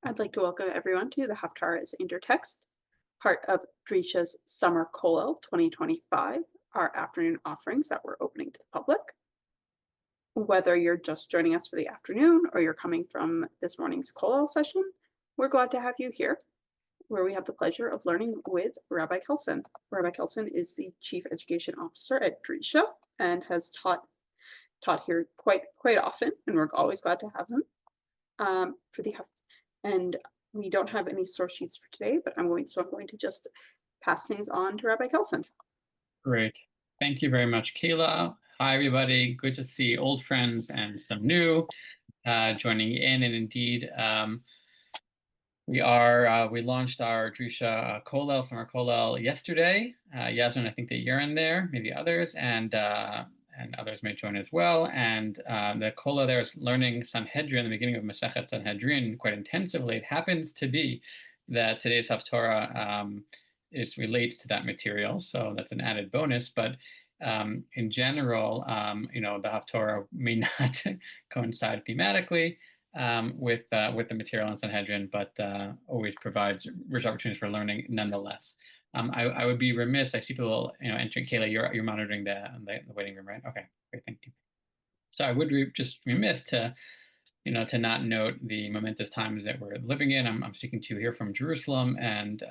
I'd like to welcome everyone to the Haftarah's Intertext, part of Drisha's Summer Kollel 2025, our afternoon offerings that we're opening to the public. Whether you're just joining us for the afternoon or you're coming from this morning's Kollel session, we're glad to have you here, where we have the pleasure of learning with Rabbi Kelsen. Rabbi Kelsen is the Chief Education Officer at Drisha and has taught here quite often, and we're always glad to have him. And we don't have any source sheets for today, but I'm going to just pass things on to Rabbi Kelsen. Great. Thank you very much, Kayla. Hi, everybody. Good to see old friends and some new joining in. And indeed, we launched our Drisha Kollel, Summer Kollel yesterday. Yasmin, I think that you're in there, maybe others, and others may join as well. And the Kollel there is learning Sanhedrin, the beginning of Masechet Sanhedrin, quite intensively. It happens to be that today's Haftarah relates to that material, so that's an added bonus. But in general, the Haftarah may not coincide thematically with the material in Sanhedrin, but always provides rich opportunities for learning nonetheless. I would be remiss. I see people, entering. Kayla, you're monitoring the waiting room, right? Okay, great, thank you. So I would just remiss to not note the momentous times that we're living in. I'm speaking to you here from Jerusalem, and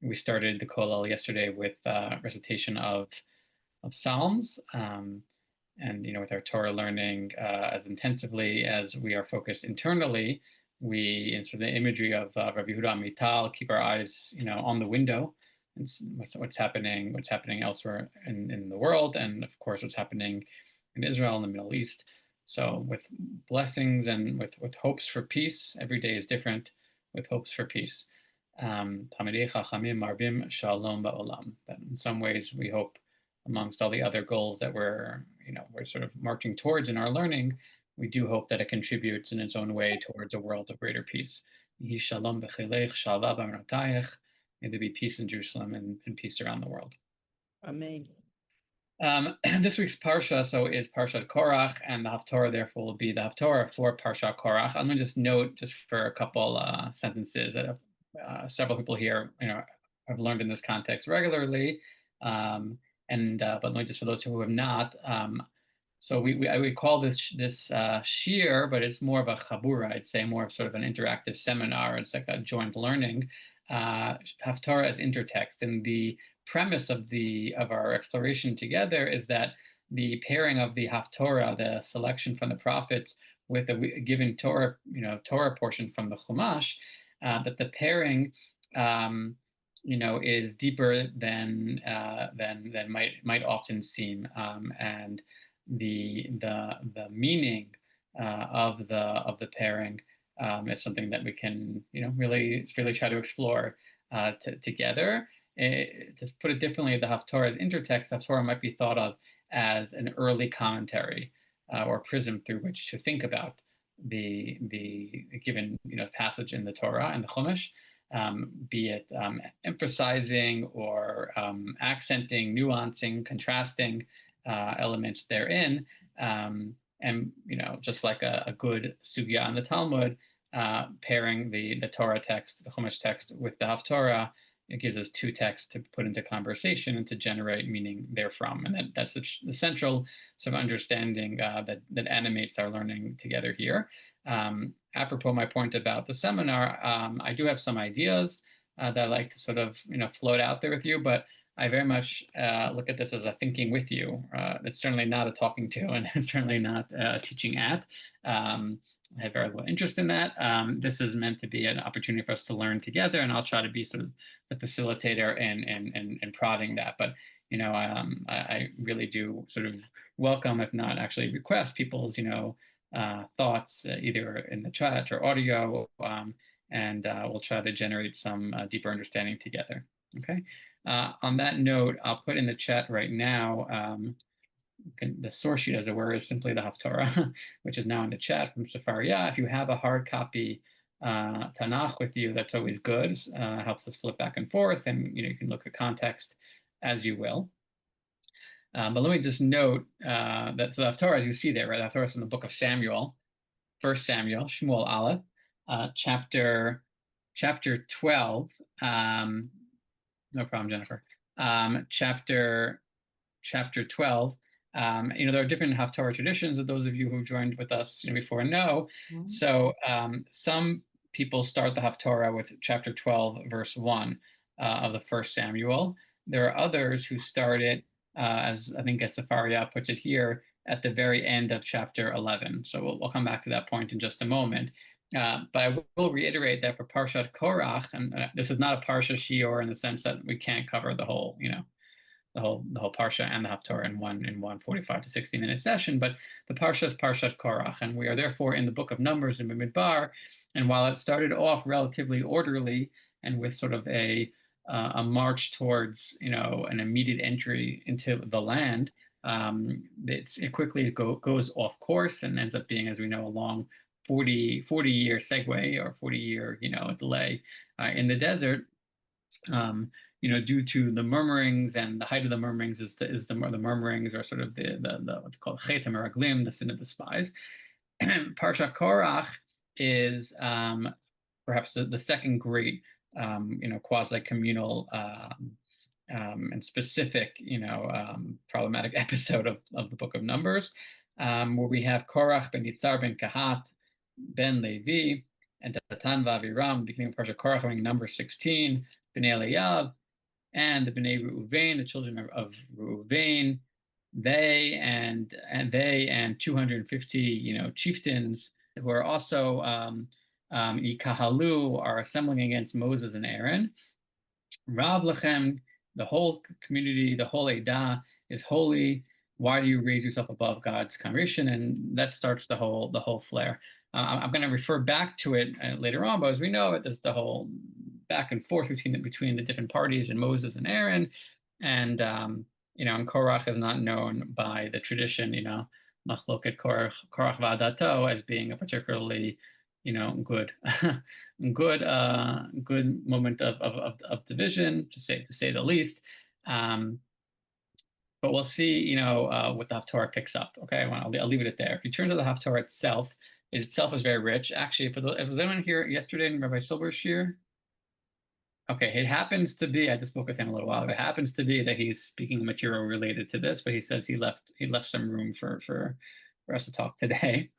we started the Kollel yesterday with recitation of Psalms. And with our Torah learning as intensively as we are focused internally, we, in sort of the imagery of Rabbi Yehuda Amital, keep our eyes, on the window, and what's happening elsewhere in the world, and of course what's happening in Israel and the Middle East. So with blessings and with hopes for peace, every day is different. With hopes for peace, Talmidei Chachamim Marbim Shalom Ba'olam. That in some ways we hope, amongst all the other goals that we're sort of marching towards in our learning, we do hope that it contributes in its own way towards a world of greater peace. May there be peace in Jerusalem and peace around the world. Amen. This week's Parsha is Parshat Korach, and the Haftarah therefore will be the Haftarah for Parshat Korach. I'm going to just note, just for a couple sentences, that several people here, have learned in this context regularly. But only just for those who have not. So we call this shir, but it's more of a chabura. I'd say more of sort of an interactive seminar. It's like a joint learning. Haftarah as intertext, and the premise of our exploration together is that the pairing of the Haftarah, the selection from the prophets, with a given Torah portion from the Chumash, that the pairing is deeper than might often seem, and the meaning of the pairing is something that we can really try to explore together. To put it differently, the Haftarah's intertext, Haftarah might be thought of as an early commentary or prism through which to think about the given passage in the Torah and the Chumash. Be it emphasizing or accenting, nuancing, contrasting elements therein. And just like a good sugya in the Talmud, pairing the Torah text, the Chumash text, with the Haftarah, it gives us two texts to put into conversation and to generate meaning therefrom. And that's the central sort of understanding that animates our learning together here. Apropos my point about the seminar, I do have some ideas that I like to sort of float out there with you, but I very much look at this as a thinking with you. It's certainly not a talking to, and it's certainly not teaching at. I have very little interest in that. This is meant to be an opportunity for us to learn together, and I'll try to be sort of the facilitator and prodding that. But I really do sort of welcome, if not actually request, people's thoughts either in the chat or audio, and we'll try to generate some deeper understanding together. Okay. On that note, I'll put in the chat right now. The source sheet, as it were, is simply the Haftarah, which is now in the chat from Sefaria. If you have a hard copy Tanakh with you, that's always good. Helps us flip back and forth, and you can look at context as you will. But let me just note that the Haftarah, as you see there, right? The Haftarah is in the book of Samuel, 1 Samuel, Shmuel Aleph. chapter 12. No problem, Jennifer. Chapter 12. There are different Haftarah traditions that those of you who joined with us before know. So some people start the Haftarah with chapter 12, verse 1 of the first Samuel. There are others who start it, as I think as Safaria puts it here, at the very end of chapter 11. So we'll come back to that point in just a moment. But I will reiterate that for Parshat Korach, and this is not a Parsha Shior in the sense that we can't cover the whole Parsha and the Haftarah in one 45 to 60-minute session, but the Parsha is Parshat Korach, and we are therefore in the book of Numbers in Bamidbar. And while it started off relatively orderly and with sort of a march towards an immediate entry into the land, it quickly goes off course and ends up being, as we know, a long 40-year segue or 40-year delay in the desert. Due to the murmurings, and the height of the murmurings is the murmurings are sort of the what's called Chet HaMeraglim, the sin of the spies. Parshat Korach is perhaps the second great quasi-communal and specific problematic episode of the Book of Numbers, where we have Korach ben Yitzhar ben Kahat ben Levi and Datan v'Aviram, beginning of Parshat Korach, having number 16, Bnei Eliyav, and the Bnei Reuven, the children of Reuven, they and 250 chieftains who are also Yikahalu, are assembling against Moses and Aaron. Rav Lechem, the whole community, the whole Edah is holy. Why do you raise yourself above God's congregation? And that starts the whole flare. I'm going to refer back to it later on, but as we know, there's the whole back and forth between the different parties and Moses and Aaron, and and Korach is not known by the tradition, Machloket Korach v'Adato, as being a particularly good good moment of division, to say the least. But we'll see, what the Haftarah picks up. Okay, I'll leave it at there. If you turn to the Haftarah itself, it itself is very rich. Actually, if was anyone here yesterday in Rabbi Silber's shir? Okay, it happens to be, I just spoke with him a little while ago. It happens to be that he's speaking material related to this, but he says he left some room for us to talk today.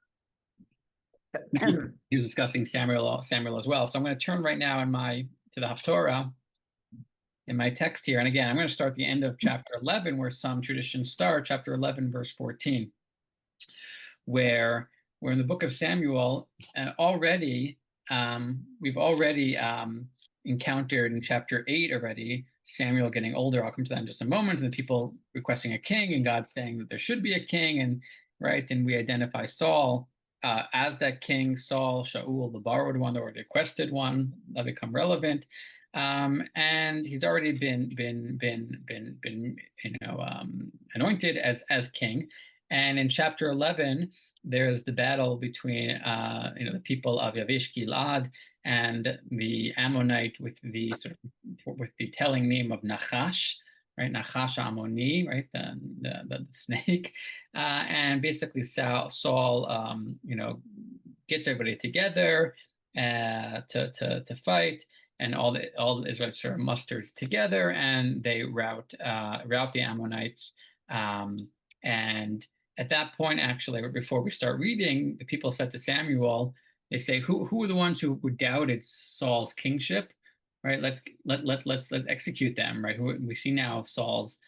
He was discussing Samuel as well. So I'm going to turn right now to the Haftarah in my text here. And again, I'm going to start at the end of chapter 11, where some traditions start, chapter 11, verse 14, where we're in the book of Samuel, and we've already encountered in chapter 8 already Samuel getting older. I'll come to that in just a moment, and the people requesting a king, and God saying that there should be a king, and we identify Saul as that king, Saul, Shaul, the borrowed one, or the requested one, that become relevant. And he's already been anointed as king. And in chapter 11, there's the battle between the people of Yavesh Gilad and the Ammonite with the telling name of Nachash, right? Nachash Ammoni, right? The snake, and basically Saul gets everybody together to fight, and all the Israelites sort of mustered together, and they rout the Ammonites. And at that point, actually, before we start reading, the people said to Samuel, they say, "Who were the ones who doubted Saul's kingship? Right? Let's execute them. Right? We see now Saul's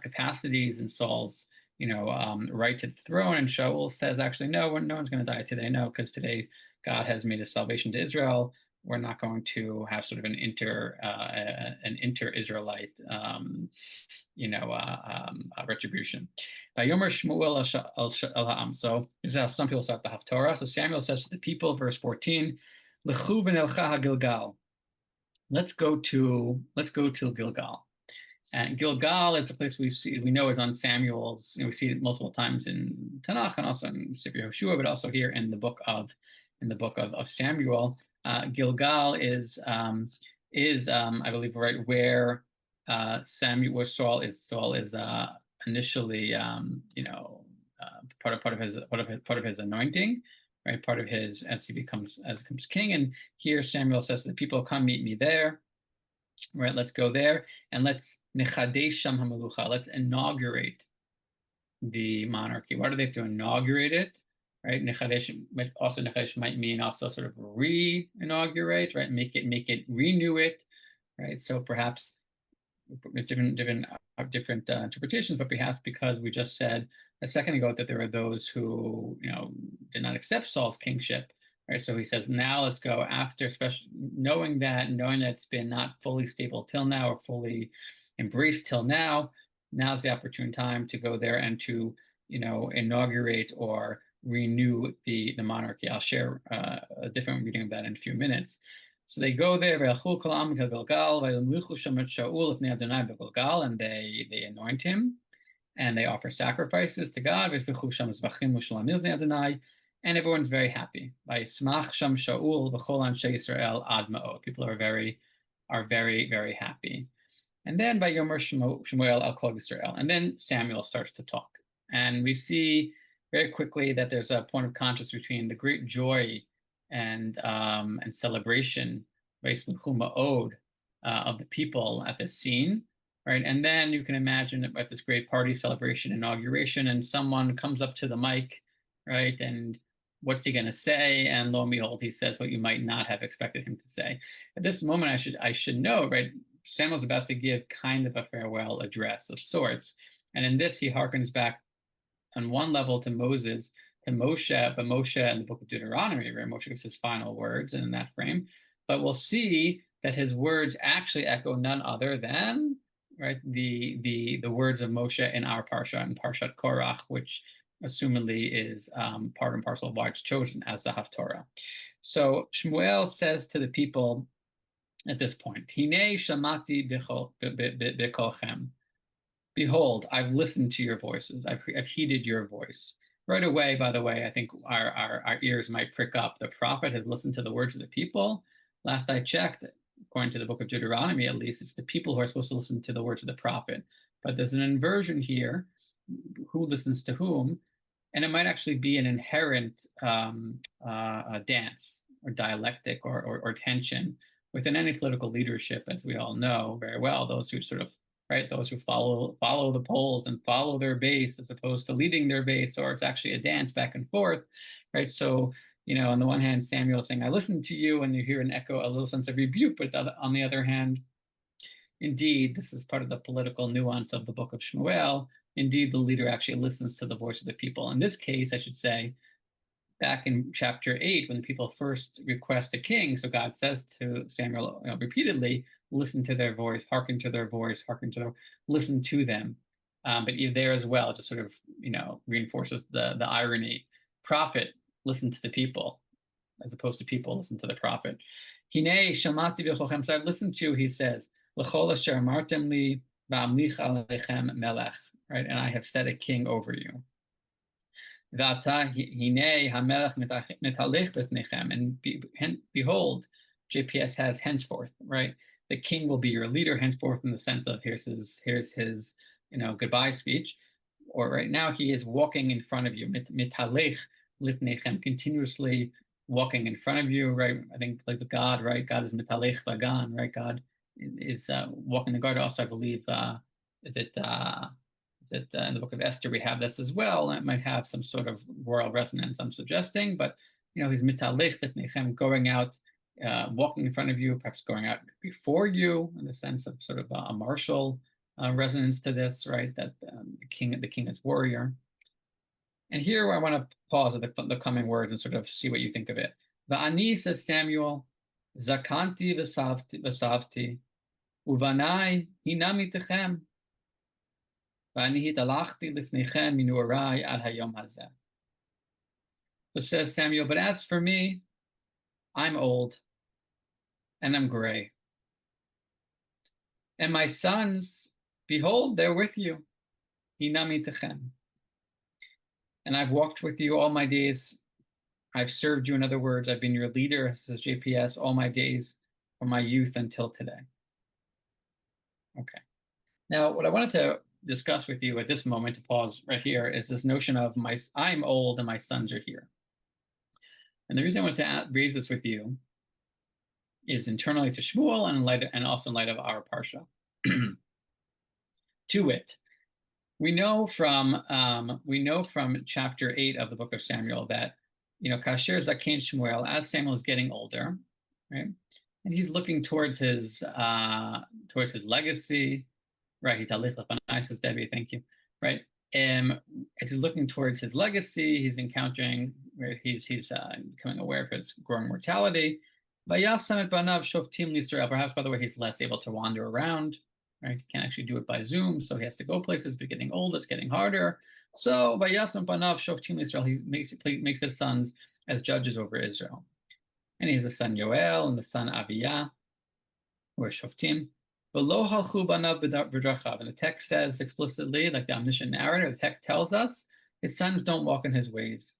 capacities and Saul's right to the throne." And Shaul says, "Actually, no one's going to die today. No, because today God has made a salvation to Israel. We're not going to have sort of an inter-Israelite retribution." Yomer Shmuel So this is how some people start the Haftarah. So Samuel says to the people, verse 14, "Lechu v'nelcha Gilgal." Let's go to Gilgal. And Gilgal is a place we know is on Samuel's. We see it multiple times in Tanakh and also in Sefer Yehoshua, but also here in the book of Samuel. Gilgal is I believe right where Saul is initially part of his anointing. right? Part of his as he becomes king. And here Samuel says to the people, "Come meet me there." Right, let's go there and let's nechadesh sham hamelucha. Let's inaugurate the monarchy. Why do they have to inaugurate it? Right, nechadesh might mean also sort of re-inaugurate, right? Make it, renew it, right? So perhaps different interpretations, but perhaps because we just said a second ago that there are those who did not accept Saul's kingship, right? So he says now let's go after, especially knowing that it's been not fully stable till now or fully embraced till now. Now's the opportune time to go there and to inaugurate or renew the monarchy. I'll share a different reading of that in a few minutes. So they go there, and they anoint him, and they offer sacrifices to God, and everyone's very happy. People are very, very happy. And then by Yomer Shmuel al Kol Yisrael, and then Samuel starts to talk, and we see very quickly that there's a point of contrast between the great joy and celebration, of the people at this scene, right? And then you can imagine at this great party celebration, inauguration, and someone comes up to the mic, right? And what's he going to say? And lo and behold, he says what you might not have expected him to say. At this moment, I should know, right? Samuel's about to give kind of a farewell address of sorts. And in this, he harkens back on one level to Moses, to Moshe, but Moshe in the book of Deuteronomy, where Moshe gives his final words in that frame. But we'll see that his words actually echo none other than, right, the words of Moshe in our parsha, in Parshat Korach, which assumedly is part and parcel of why it's chosen as the Haftarah. So Shmuel says to the people at this point, Hinei shamati b'kolchem. Behold, I've listened to your voices. I've heeded your voice. Right away, by the way, I think our ears might prick up. The prophet has listened to the words of the people. Last I checked, according to the book of Deuteronomy, at least, it's the people who are supposed to listen to the words of the prophet. But there's an inversion here. Who listens to whom? And it might actually be an inherent dance or dialectic or tension within any political leadership, as we all know very well. Those who sort of, right, those who follow the polls and follow their base as opposed to leading their base, or it's actually a dance back and forth, right? So, on the one hand, Samuel saying, I listened to you, and you hear an echo, a little sense of rebuke, but on the other hand, indeed, this is part of the political nuance of the book of Shmuel. Indeed, the leader actually listens to the voice of the people. In this case, I should say, back in chapter 8, when the people first request a king, so God says to Samuel repeatedly, listen to their voice, hearken to their voice, listen to them. But there as well, it just sort of reinforces the irony. Prophet, listen to the people, as opposed to people listen to the prophet. Hinei shamati b'cholchem. So I've listened to, he says, l'chol asher amartem li v'amlich aleichem melech. Right, and I have set a king over you. And behold, JPS has henceforth, right? The king will be your leader henceforth, in the sense of here's his goodbye speech. Or right now he is walking in front of you, mitalech lifnechem, continuously walking in front of you, right? I think like with God, right? God is mitalech bagan, right? God is walking the garden. Also, I believe, in the book of Esther, we have this as well. It might have some sort of royal resonance, I'm suggesting, but he's mitalech lifnechem, going out, walking in front of you, perhaps going out before you, in the sense of sort of a martial resonance to this, right? That the king is warrior. And here I want to pause at the coming words and sort of see what you think of it. Va'ani, says Samuel, zakanti v'savti, uvanai hinami techem. So says Samuel, but as for me, I'm old and I'm gray. And my sons, behold, they're with you. Hinami techem. And I've walked with you all my days. I've served you, in other words, I've been your leader, says JPS, all my days from my youth until today. Okay. Now, what I wanted to discuss with you at this moment, to pause right here, is this notion of I'm old and my sons are here. And the reason I want to raise this with you is internally to Shmuel and also in light of our parsha. To wit, we know from chapter 8 of the book of Samuel that Kasher Zaken Shmuel, as Samuel is getting older, right, and he's looking towards his legacy, right? He's Aleph Lapanai, says Debbie, thank you, right? As he's looking towards his legacy, he's encountering, right, he's becoming aware of his growing mortality. Perhaps, by the way, he's less able to wander around, right? He can't actually do it by Zoom, so he has to go places. But getting older, it's getting harder. So Vayasam Banav Shoftim Israel, he makes his sons as judges over Israel. And he has a son Yoel and the son Aviyah, who are Shoftim. V'lo halchu banav b'drachav. And the text says explicitly, like the omniscient narrator, the text tells us, his sons don't walk in his ways.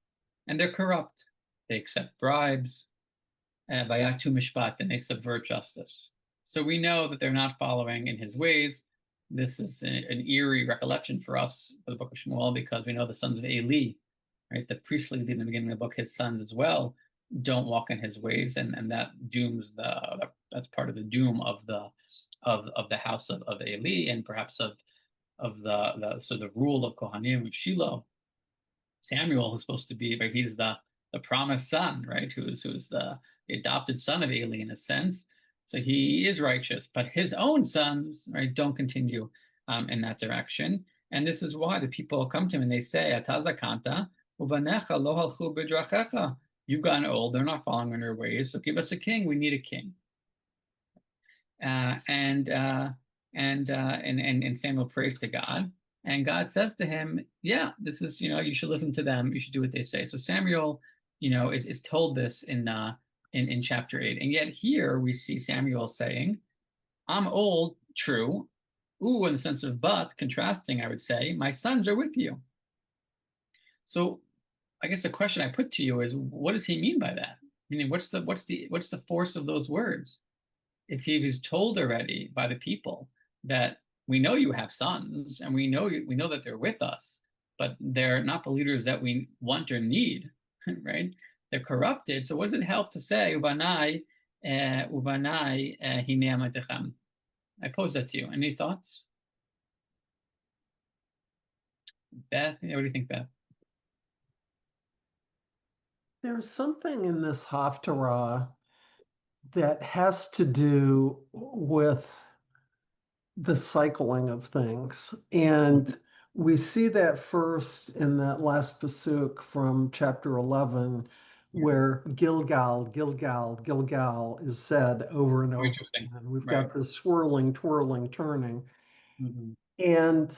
And they're corrupt. They accept bribes. Vayatu mishpat, and they subvert justice. So we know that they're not following in his ways. This is an eerie recollection for us for the book of Shmuel, because we know the sons of Eli, right, the priestly leader in the beginning of the book, his sons as well, don't walk in his ways, and that dooms that's part of the doom of the house of Eli, and perhaps of the rule of Kohanim of Shiloh. Samuel, who's supposed to be, right, he's the promised son, right, who's the adopted son of Eli in a sense. So he is righteous, but his own sons, right, don't continue in that direction. And this is why the people come to him and they say, Atazakanta, uvanecha lo halchu b'drachecha. You've gotten old, they're not following in your ways, so give us a king, we need a king. And Samuel prays to God, and God says to him, yeah, this is, you should listen to them, you should do what they say. So Samuel, is told this in chapter 8. And yet here we see Samuel saying, I'm old, true. Ooh, in the sense of but, contrasting, I would say, my sons are with you. So I guess the question I put to you is, what does he mean by that? Meaning, what's the force of those words? If he was told already by the people that we know you have sons and we know that they're with us, but they're not the leaders that we want or need, right? They're corrupted. So what does it help to say, Ubanai hine amatechem? I pose that to you. Any thoughts? Beth, what do you think, Beth? There's something in this Haftarah that has to do with the cycling of things. And we see that first in that last pasuk from chapter 11, where Gilgal, Gilgal, Gilgal is said over and over. And we've got this swirling, twirling, turning. Mm-hmm. And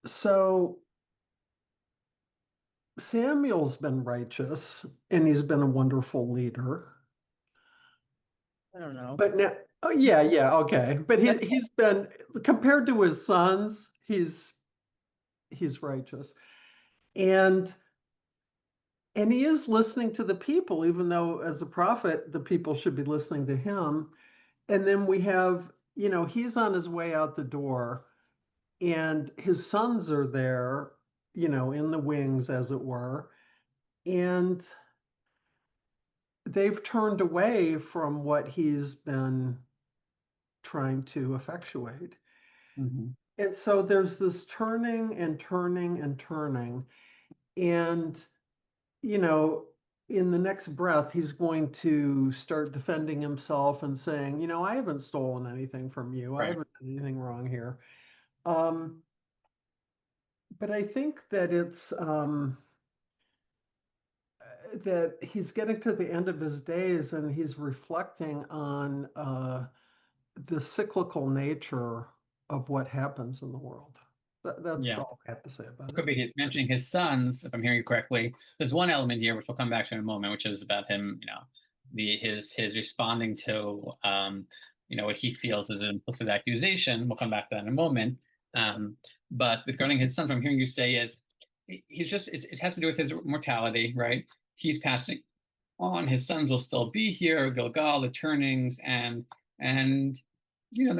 so Samuel's been righteous and he's been a wonderful leader. I don't know. But now, oh yeah, okay. But he's been, compared to his sons, he's righteous. And he is listening to the people, even though as a prophet, the people should be listening to him. And then we have, he's on his way out the door and his sons are there, in the wings, as it were. And they've turned away from what he's been trying to effectuate. Mm-hmm. And so there's this turning and turning and turning. And, in the next breath, he's going to start defending himself and saying, I haven't stolen anything from you. Right. I haven't done anything wrong here. But I think that it's that he's getting to the end of his days and he's reflecting on the cyclical nature of what happens in the world. That's all I have to say about it. Could be mentioning his sons, if I'm hearing you correctly. There's one element here which we'll come back to in a moment, which is about him, his responding to what he feels is an implicit accusation. We'll come back to that in a moment. But regarding his sons, what I'm hearing you say is it has to do with his mortality, right? He's passing on. His sons will still be here, Gilgal, the turnings, and then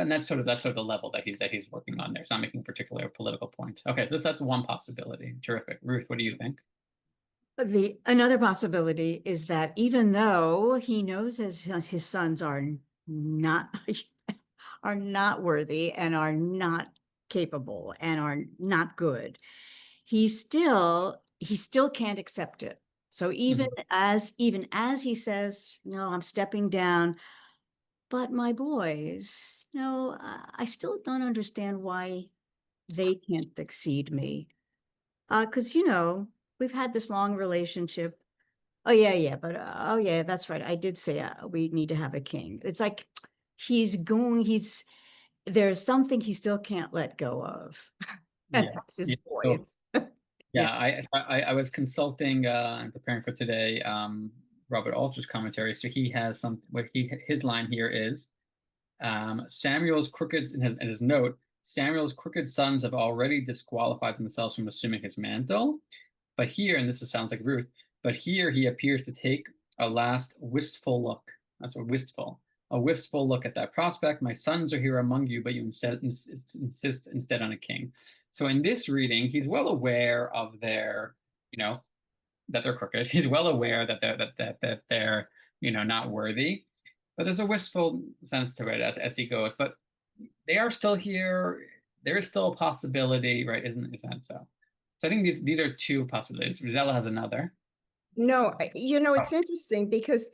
that's sort of the level that he's working on there. It's not making a particular political point. Okay, so that's one possibility. Terrific. Ruth, what do you think? Another possibility is that even though he knows his sons not are not worthy and are not capable and are not good, he still can't accept it. So even as he says, no, I'm stepping down, but my boys, no, I still don't understand why they can't succeed me. Because we've had this long relationship. Oh yeah, but oh yeah, that's right. I did say we need to have a king. It's like there's something he still can't let go of. And Yeah. that's his Yeah. boys. Yeah, I was consulting and preparing for today Robert Alter's commentary. So he has his line here is Samuel's crooked in his note, Samuel's crooked sons have already disqualified themselves from assuming his mantle. But here, and sounds like Ruth, but here he appears to take a last wistful look. That's a wistful look at that prospect. My sons are here among you, but you insist instead on a king. So in this reading, he's well aware of their, that they're crooked. He's well aware that they're not worthy. But there's a wistful sense to it as he goes. But they are still here. There is still a possibility, right? Isn't that so? So I think these are two possibilities. Rosella has another. No, it's interesting because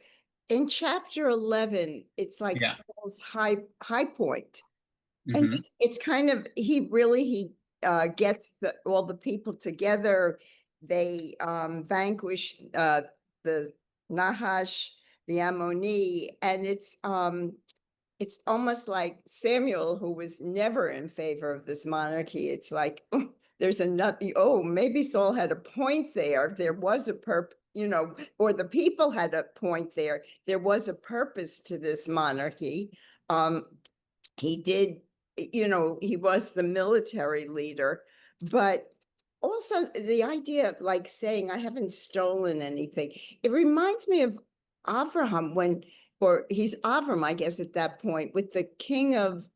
in chapter 11, it's like Saul's high point. And it's kind of, he gets all the people together. They vanquish the Nahash, the Ammoni, and it's almost like Samuel, who was never in favor of this monarchy. It's like, there's maybe Saul had a point there. There was a or the people had a point there. There was a purpose to this monarchy. He did, he was the military leader, but also the idea of like saying, I haven't stolen anything. It reminds me of Avraham he's Avram, I guess, at that point, with the king of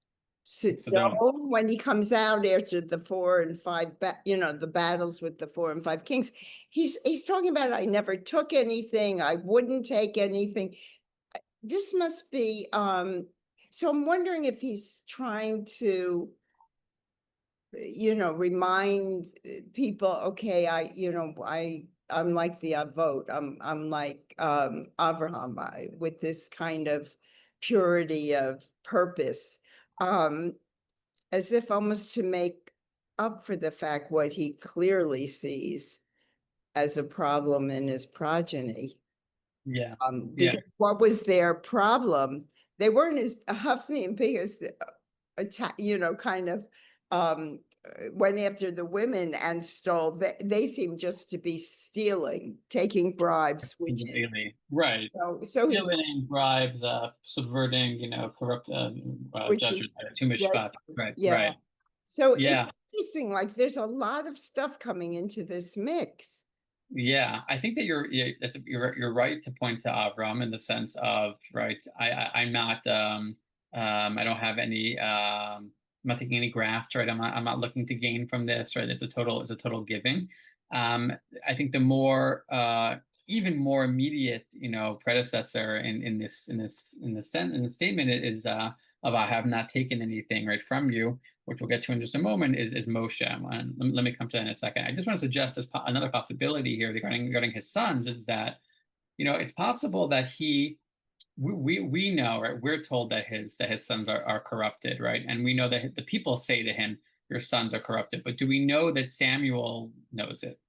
Sodom, when he comes out after the 4 and 5, the battles with the 4 and 5 kings. He's talking about, I never took anything, I wouldn't take anything. This must be, so I'm wondering if he's trying to, remind people, okay, I'm like the Avot. I'm like Avraham with this kind of purity of purpose, as if almost to make up for the fact what he clearly sees as a problem in his progeny. Yeah. Because what was their problem? They weren't as Huffney and Pigus, kind of went after the women and stole. They seem just to be stealing, taking bribes, which is right. So stealing bribes, subverting, corrupt judges, too much spot. Right. Yeah. Right. So it's interesting. Like there's a lot of stuff coming into this mix. Yeah, I think that you're right to point to Avram in the sense of I'm not I don't have any I'm not taking any grafts, right? I'm not looking to gain from this, right? It's a total giving. I think the more even more immediate, predecessor in the statement is of I have not taken anything right from you, which we'll get to in just a moment, is Moshe. And let me come to that in a second. I just want to suggest another possibility here regarding his sons is that, it's possible that we know, right? We're told that his sons are corrupted, right? And we know that the people say to him, your sons are corrupted. But do we know that Samuel knows it?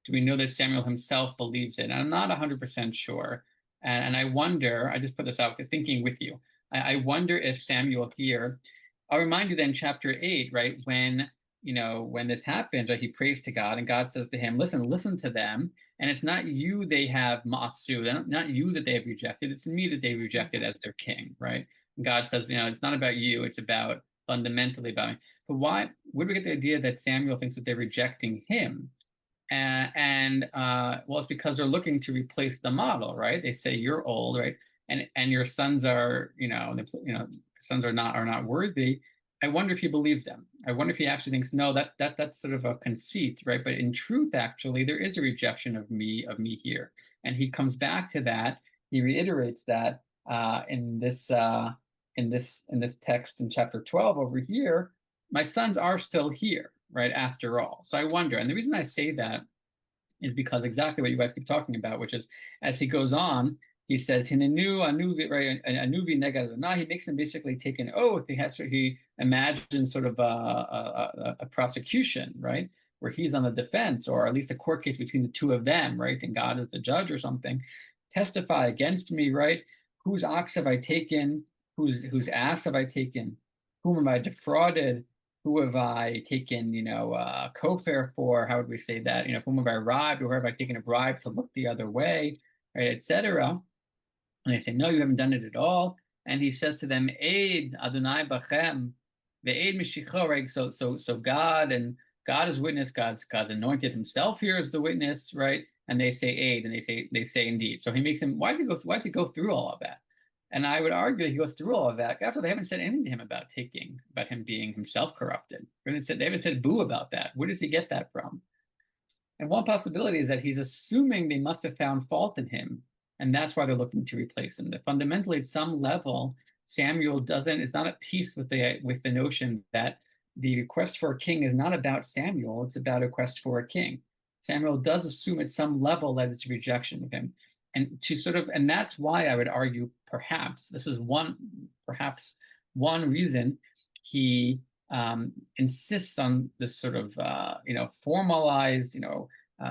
Do we know that Samuel himself believes it? And I'm not 100% sure. And I wonder, I just put this out thinking with you. I wonder if Samuel here, I'll remind you then chapter 8, right? When this happens, right, he prays to God and God says to him, listen to them. And it's not you they have ma'asu, not you that they have rejected. It's me that they rejected as their king, right? And God says, it's not about you. It's fundamentally about me. But why would we get the idea that Samuel thinks that they're rejecting him? Well, it's because they're looking to replace the model, right? They say you're old, right? And your sons are, sons are not worthy. I wonder if he believes them. I wonder if he actually thinks, no, that's sort of a conceit, right? But in truth, actually, there is a rejection of me here. And he comes back to that. He reiterates that in this text in chapter 12 over here. My sons are still here, right? After all. So I wonder, and the reason I say that is because exactly what you guys keep talking about, which is as he goes on, he says, he makes him basically take an oath. He imagines sort of a prosecution, right? Where he's on the defense, or at least a court case between the two of them, right? And God is the judge or something. Testify against me, right? Whose ox have I taken? Whose ass have I taken? Whom have I defrauded? Who have I taken, co-fare for? How would we say that? Whom have I robbed, or have I taken a bribe to look the other way, right, etc. And they say, no, you haven't done it at all. And he says to them, Eid Adonai Bachem, ve'ed Mishicho, right? So God is witness. God's anointed himself here as the witness, right? And they say Eid, and they say indeed. So he makes him. Why does he go through all of that? And I would argue that he goes through all of that after they haven't said anything to him about him being himself corrupted. They haven't said boo about that. Where does he get that from? And one possibility is that he's assuming they must have found fault in him, and that's why they're looking to replace him. That fundamentally, at some level, Samuel is not at peace with the notion that the request for a king is not about Samuel, it's about a request for a king. Samuel does assume at some level that it's a rejection of him. And that's why I would argue, perhaps one reason he insists on this sort of formalized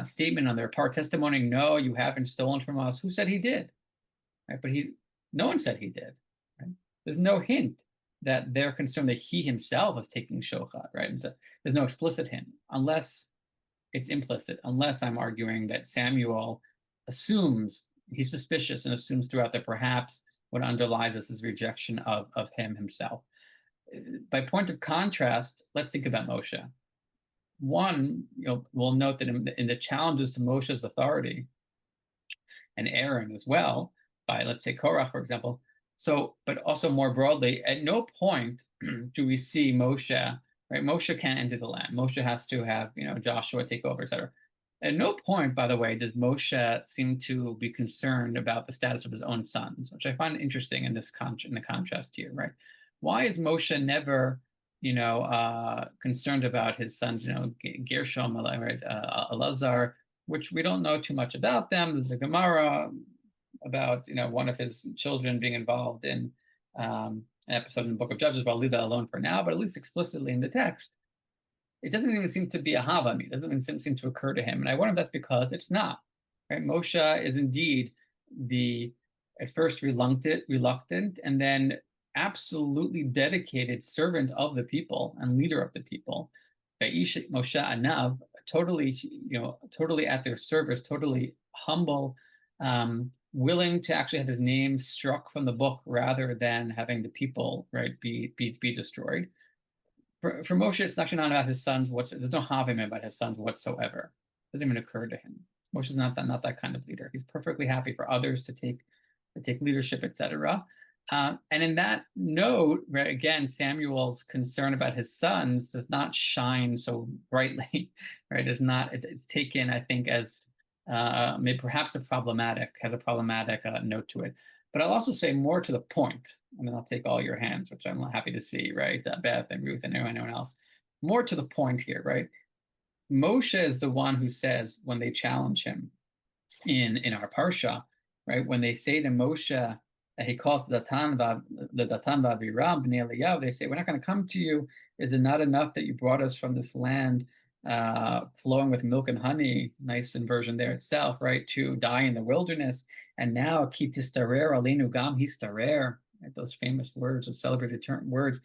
statement on their part, testimony. No, you haven't stolen from us. Who said he did? Right? But no one said he did. Right? There's no hint that they're concerned that he himself is taking shochat. Right? And so there's no explicit hint, unless it's implicit. Unless I'm arguing that Samuel assumes, he's suspicious and assumes throughout that perhaps what underlies this is rejection of him himself. By point of contrast, let's think about Moshe. One, we'll note that in the challenges to Moshe's authority, and Aaron as well, by, let's say, Korach, for example. So, but also more broadly, at no point do we see Moshe, right? Moshe can't enter the land. Moshe has to have, Joshua take over, etc. At no point, by the way, does Moshe seem to be concerned about the status of his own sons, which I find interesting in the contrast here, right? Why is Moshe never, concerned about his sons, Gershom, right, Elazar, which we don't know too much about them. There's a Gemara about, one of his children being involved in an episode in the Book of Judges, but I'll leave that alone for now. But at least explicitly in the text, it doesn't even seem to be a havami. It doesn't even seem to occur to him. And I wonder if that's because it's not. Right? Moshe is indeed at first reluctant, and then absolutely dedicated servant of the people and leader of the people. Moshe Anav, totally at their service, totally humble, willing to actually have his name struck from the book rather than having the people, right, be destroyed. For Moshe, it's actually not about his sons. There's no havim about his sons whatsoever. It doesn't even occur to him. Moshe's not that kind of leader. He's perfectly happy for others to take leadership, etc. And in that note, right, again, Samuel's concern about his sons does not shine so brightly, right? It's taken, I think, as maybe perhaps has a problematic note to it. But I'll also say more to the point, and then I'll take all your hands, which I'm happy to see, right? Beth and Ruth and anyone else. More to the point here, right? Moshe is the one who says, when they challenge him in our parsha, right? When they say to Moshe, he calls the Datan v'Aviram b'nei Eliyahu, they say, we're not going to come to you. Is it not enough that you brought us from this land flowing with milk and honey, nice inversion there itself, right, to die in the wilderness? And now, ki tistarer aleinu gam histarer, right, those famous words, those celebrated words,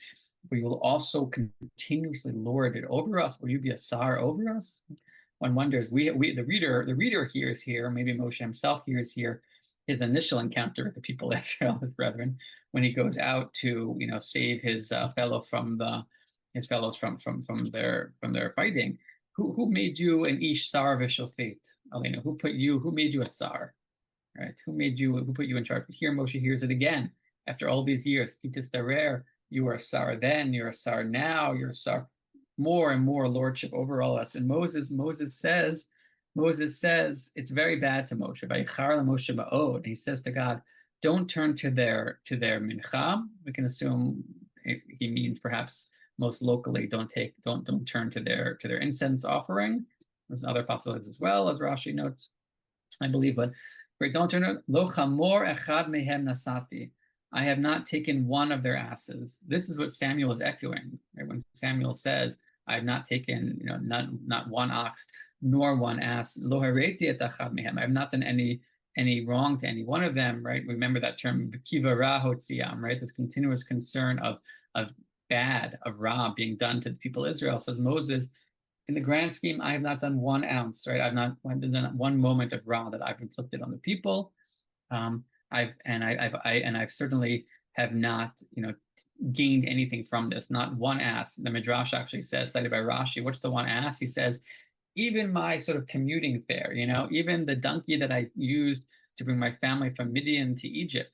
we will also continuously lord it over us. Will you be a sar over us? One wonders, the reader hears here, maybe Moshe himself hears here, his initial encounter with the people of Israel, his brethren, when he goes out to, save his fellows from their fighting. Who made you an ish sar v'shofet? Alena, who made you a sar? Right? Who put you in charge? But here Moshe hears it again after all these years. Kitistarer, You were a sar then, you're a sar now, you're a sar more and more lordship over all us. And Moses says, it's very bad to Moshe. And he says to God, don't turn to their mincha. We can assume he means perhaps most locally, don't turn to their incense offering. There's other possibilities as well, as Rashi notes, I believe, but don't turn to lo chamor echad mehem nasati. I have not taken one of their asses. This is what Samuel is echoing, right? When Samuel says, I have not taken, not one ox, nor one ass. Lo hareti et echad mehem. I have not done any wrong to any one of them, right? Remember that term, kivara hotziam, right? This continuous concern of bad, of ra being done to the people of Israel. Says Moses, in the grand scheme, I have not done 1 ounce, right? I've not done one moment of ra that I've inflicted on the people. I've certainly have not, gained anything from this. Not one ass. The Midrash actually says, cited by Rashi, what's the one ass? He says, even my sort of commuting fare, even the donkey that I used to bring my family from Midian to Egypt,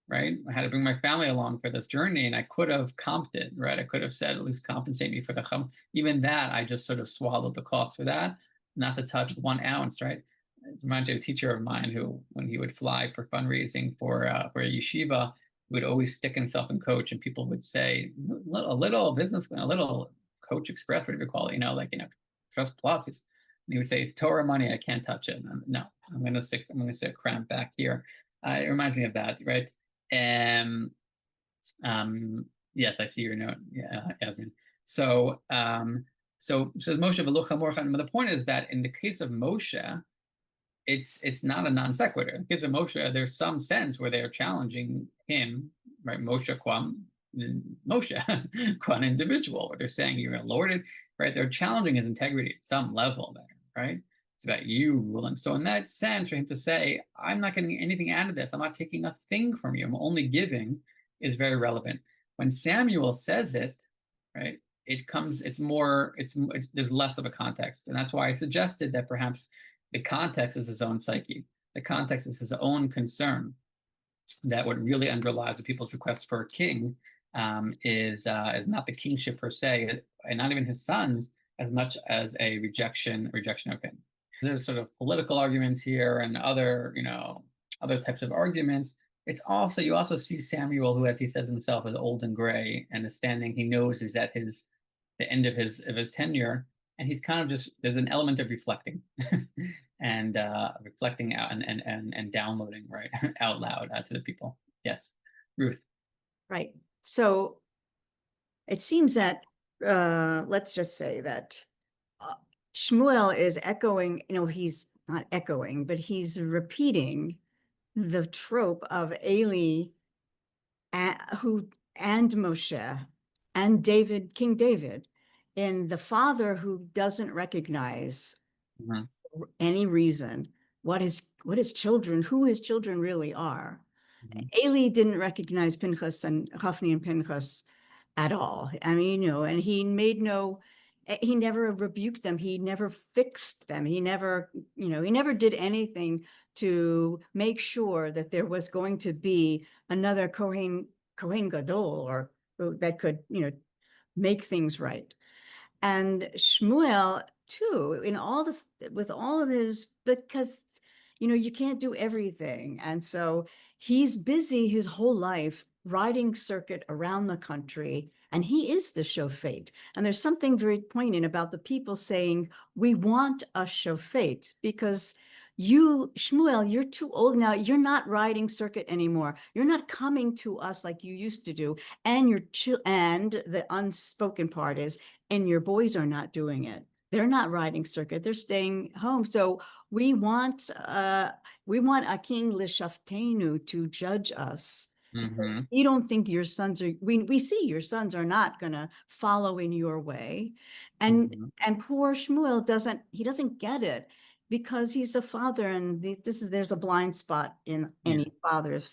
right? I had to bring my family along for this journey, and I could have comped it, right? I could have said, at least compensate me for the chum. Even that, I just sort of swallowed the cost for that, not to touch 1 ounce, right? It reminds me of a teacher of mine who, when he would fly for fundraising for a yeshiva, would always stick himself in coach, and people would say, a little business, a little Coach Express, whatever you call it, Trust Plus. And he would say, it's Torah money, I can't touch it. No, I'm going to sit cramped back here. It reminds me of that, right? Yes, I see your note, Yasmin. So says Moshe, but the point is that in the case of Moshe, it's not a non sequitur. In the case of Moshe, there's some sense where they're challenging him, right? Moshe qua an individual, where they're saying you're going to lord it, right? They're challenging his integrity at some level there, right? It's about you ruling. So in that sense, for him to say, I'm not getting anything out of this, I'm not taking a thing from you, I'm only giving, is very relevant. When Samuel says it, right, there's less of a context. And that's why I suggested that perhaps the context is his own psyche. The context is his own concern, that what really underlies the people's request for a king is not the kingship per se, and not even his sons, as much as a rejection of him. There's sort of political arguments here and other types of arguments. You also see Samuel, who, as he says himself, is old and gray and is standing. He knows he's at the end of his tenure, and he's kind of just, there's an element of reflecting and reflecting out and downloading right out loud to the people. Yes, Ruth. Right. So it seems that let's just say that Shmuel is echoing, he's not echoing, but he's repeating the trope of Eli and Moshe and David, King David, in the father who doesn't recognize any reason what his children, who his children really are. Eli didn't recognize Pinchas and Hophni and Pinchas at all. I mean, and he never rebuked them. He never fixed them. He never did anything to make sure that there was going to be another Kohen Gadol, or that could, make things right. And Shmuel too, with all of his, because, you can't do everything. And so he's busy his whole life riding circuit around the country, and he is the shofet. And there's something very poignant about the people saying, we want a shofet, because you, Shmuel, you're too old now. You're not riding circuit anymore. You're not coming to us like you used to do. And and the unspoken part is, and your boys are not doing it. They're not riding circuit. They're staying home. So we want a king l'shaftenu, to judge us. We don't think your sons are, we see your sons are not going to follow in your way. And poor Shmuel doesn't get it, because he's a father, and there's a blind spot in any father's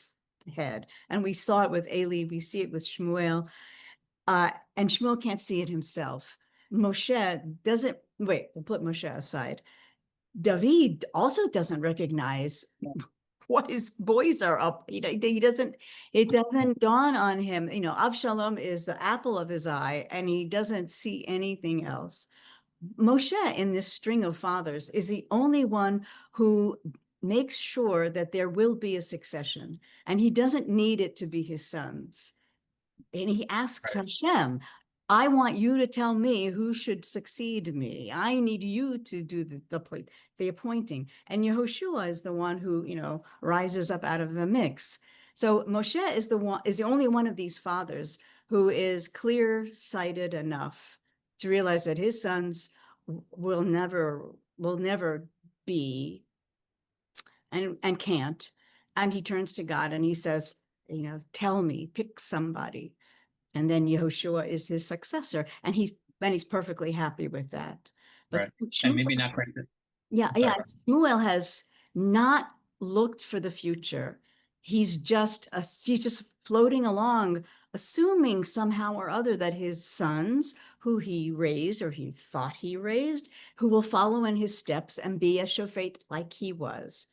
head. And we saw it with Eli, we see it with Shmuel, and Shmuel can't see it himself. Moshe doesn't, we'll put Moshe aside. David also doesn't recognize what his boys are up. He doesn't, it doesn't dawn on him, Avshalom is the apple of his eye, and he doesn't see anything else. Moshe, in this string of fathers, is the only one who makes sure that there will be a succession, and he doesn't need it to be his sons. And he asks Hashem, I want you to tell me who should succeed me. I need you to do the appointing. And Yehoshua is the one who, rises up out of the mix. So Moshe is the only one of these fathers who is clear-sighted enough to realize that his sons will never be and can't. And he turns to God and he says, tell me, pick somebody. And then Yehoshua is his successor, and he's perfectly happy with that. But Right. Shmuel, And maybe not quite. yeah. Shmuel has not looked for the future. He's just floating along, assuming somehow or other that his sons, who he raised or he thought he raised, who will follow in his steps and be a shofet like he was.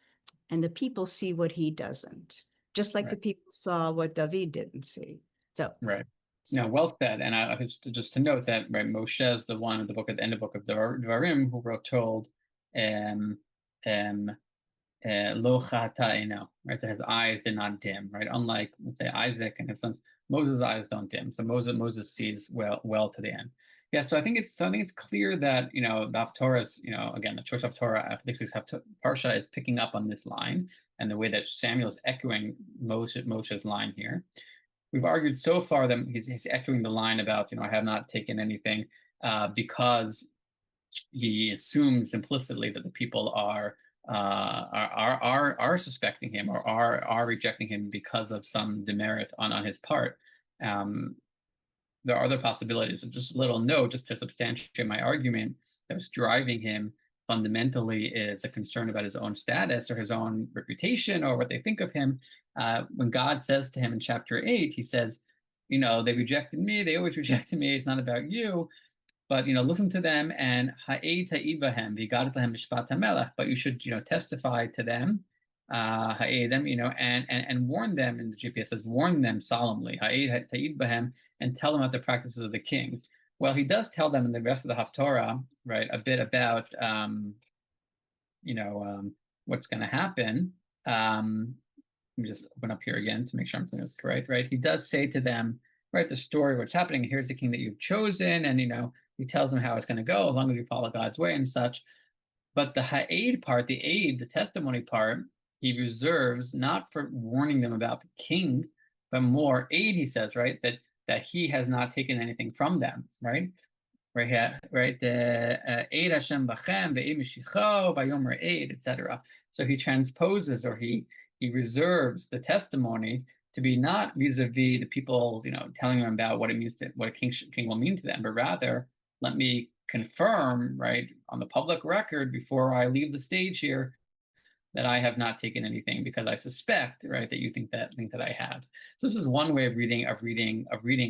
And the people see what he doesn't, just like the people saw what David didn't see. So right. No, well said. And I just to note that, right, Moshe is the one at the end of the book of Devarim who wrote told lo chata'enu, right, that his eyes did not dim, right? Unlike, let's say, Isaac and his sons, Moses' eyes don't dim. So Moses sees well to the end. Yeah, so I think it's clear that, the Haftarah is, again, the choice of Torah after this week's Parsha is picking up on this line and the way that Samuel is echoing Moshe's line here. We've argued so far that he's echoing the line about, I have not taken anything, because he assumes implicitly that the people are suspecting him or are rejecting him because of some demerit on his part. There are other possibilities. So just a little note, just to substantiate my argument, that was driving him fundamentally is a concern about his own status or his own reputation or what they think of him. When God says to him in chapter 8, he says, they rejected me, they always rejected me, it's not about you, but listen to them, and but you should testify to them, and warn them. In the GPS says warn them solemnly, and tell them about the practices of the king. Well, he does tell them in the rest of the Haftarah, right, a bit about what's going to happen. Let me just open up here again to make sure I'm saying this correct, right? He does say to them, right, the story, what's happening, here's the king that you've chosen, and he tells them how it's going to go as long as you follow God's way and such. But the ha'ed part, the testimony part, he reserves not for warning them about the king, but more aid, he says, right, that he has not taken anything from them, right? Right, the aid Hashem bachem, ve'ed mishicho, vayomer aid, etc. So he transposes, or he reserves the testimony to be not vis-a-vis the people, telling them about what it means what a king will mean to them, but rather, let me confirm, right, on the public record before I leave the stage here, that I have not taken anything because I suspect, right, that you think that I have. So this is one way of reading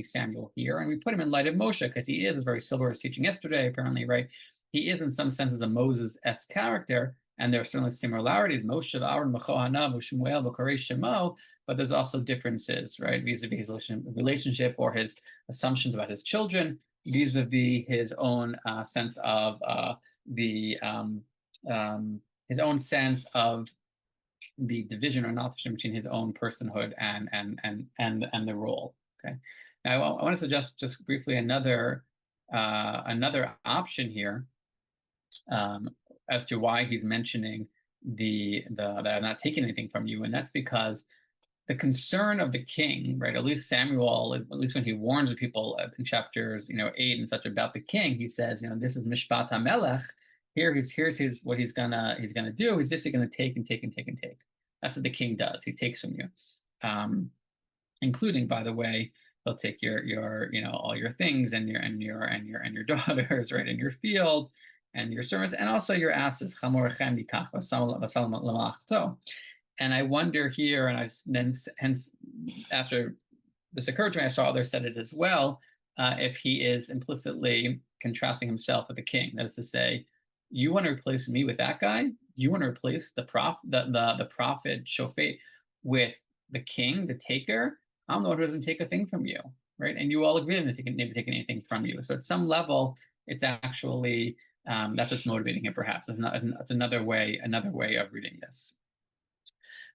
Samuel here, and we put him in light of Moshe because he is, as very Silver was teaching yesterday, apparently, right? He is in some senses a Moses-esque character, and there are certainly similarities. Moshe, Aaron, Mechohanav, Shmuel, B'Korei Shemo, but there's also differences, right, vis-a-vis his relationship or his assumptions about his children, vis-a-vis his own sense of his own sense of the division or not division between his own personhood and the role. Okay. Now I want to suggest just briefly another option here as to why he's mentioning that I'm not taking anything from you, and that's because the concern of the king, right? At least Samuel, at least when he warns the people in chapters 8 and such about the king, he says, this is Mishpat HaMelech. Here's what he's gonna do. He's just gonna take and take and take and take. That's what the king does. He takes from you, including, by the way, he'll take your all your things and your daughters, right, and your field and your servants, and also your asses. And I wonder here, and hence after this occurred to me, I saw others said it as well. If he is implicitly contrasting himself with the king, that is to say, you want to replace me with that guy? you want to replace the prophet Shofet with the king, the taker, I'm the one who doesn't take a thing from you, right? And you all agree on never taking anything from you. So at some level, it's actually that's what's motivating him. Perhaps it's another way of reading this.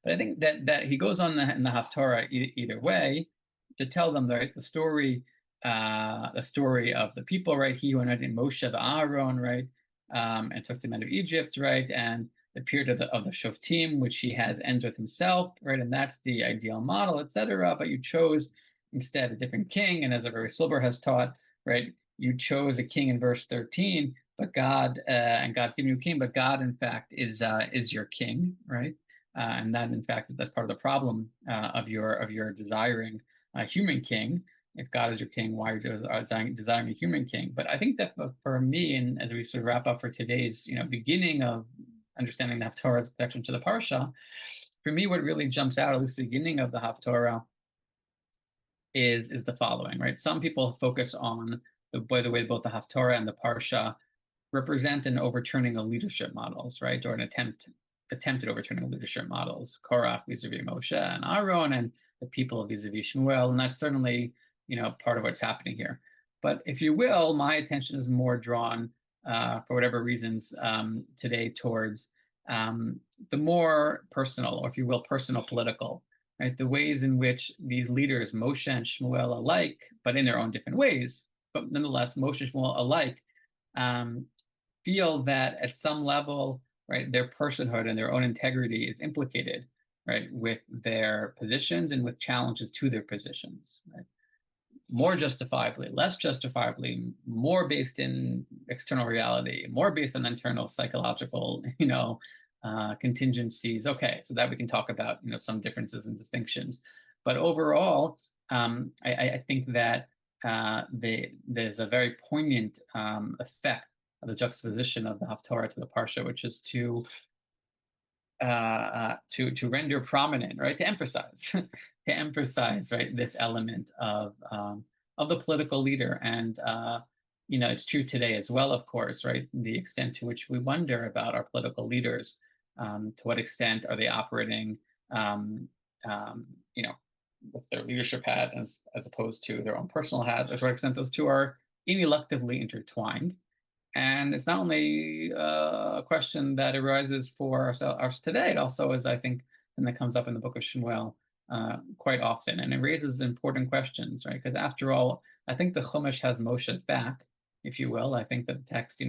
But I think that he goes on in the Haftarah either way to tell them the story of the people, right? He who anointed Moshe and Aaron, right, and took them out of Egypt, right, and the period of the Shoftim, which he ends with himself, right, and that's the ideal model, etc. But you chose instead a different king, and as Rabbi Silber has taught, right, you chose a king in verse 13, but God and God's given you a king, but God in fact is your king, right? And that, in fact, that's part of the problem of your desiring a human king. If God is your king, why are you desiring a human king? But I think that for me, and as we sort of wrap up for today's beginning of understanding the Haftarah section to the Parsha, for me, what really jumps out, at least the beginning of the Haftarah, is the following, right? Some people focus on the way both the Haftarah and the Parsha represent an overturning of leadership models, right, or an attempted overturning of leadership models, Korach vis-a-vis Moshe and Aaron, and the people vis-a-vis Shmuel, and that's certainly part of what's happening here. But if you will, my attention is more drawn, for whatever reasons, today towards the more personal, or if you will, personal political, right? The ways in which these leaders, Moshe and Shmuel alike, but in their own different ways, but nonetheless, Moshe and Shmuel alike, feel that at some level, right, their personhood and their own integrity is implicated, right, with their positions and with challenges to their positions, right? More justifiably, less justifiably, more based in external reality, more based on internal psychological, contingencies. Okay, so that we can talk about, some differences and distinctions. But overall, I think that there's a very poignant effect of the juxtaposition of the Haftarah to the Parsha, which is to render prominent, right, to emphasize, right, this element of the political leader. And it's true today as well, of course, right, the extent to which we wonder about our political leaders. To what extent are they operating, with their leadership hat as opposed to their own personal hat? To what extent those two are ineluctably intertwined. And it's not only a question that arises for us today, it also is, I think, and that comes up in the book of Shmuel quite often. And it raises important questions, right? Because after all, I think the Chumash has Moshe's back, if you will. I think that the text,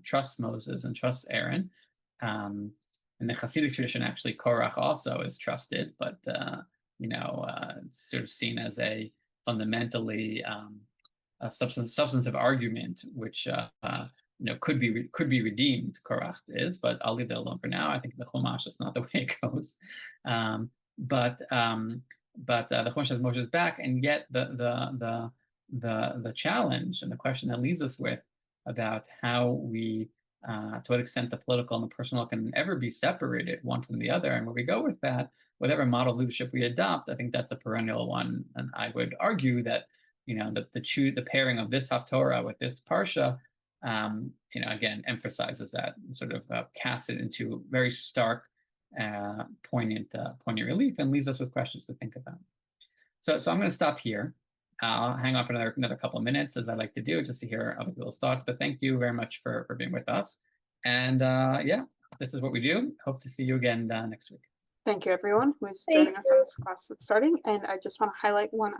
trusts Moses and trusts Aaron. In the Hasidic tradition, actually, Korach also is trusted, but, it's sort of seen as a fundamentally a substantive argument, which could be redeemed. Korach is, but I'll leave that alone for now. I think the Chumash is not the way it goes. But the Chumash has Moshe's back, and yet the challenge and the question that leaves us with about how we, to what extent the political and the personal can ever be separated one from the other, and where we go with that, whatever model of leadership we adopt, I think that's a perennial one. And I would argue that the pairing of this Haftarah with this Parsha, again, emphasizes that, sort of casts it into very stark, poignant relief, and leaves us with questions to think about. So I'm going to stop here. I'll hang on for another couple of minutes, as I like to do, just to hear other people's thoughts. But thank you very much for being with us. And this is what we do. Hope to see you again next week. Thank you, everyone who is joining us in this class that's starting. And I just want to highlight one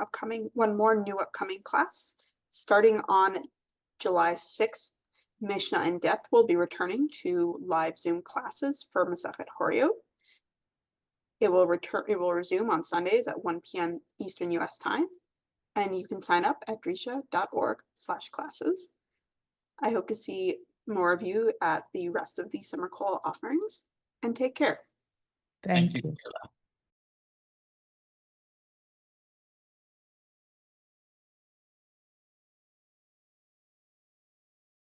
more new upcoming class. Starting on July 6th, Mishnah in Depth will be returning to live Zoom classes for Masechet Horayot. It will resume on Sundays at 1 p.m. Eastern US time. And you can sign up at drisha.org/classes. I hope to see more of you at the rest of the summer call offerings, and take care. Thank you.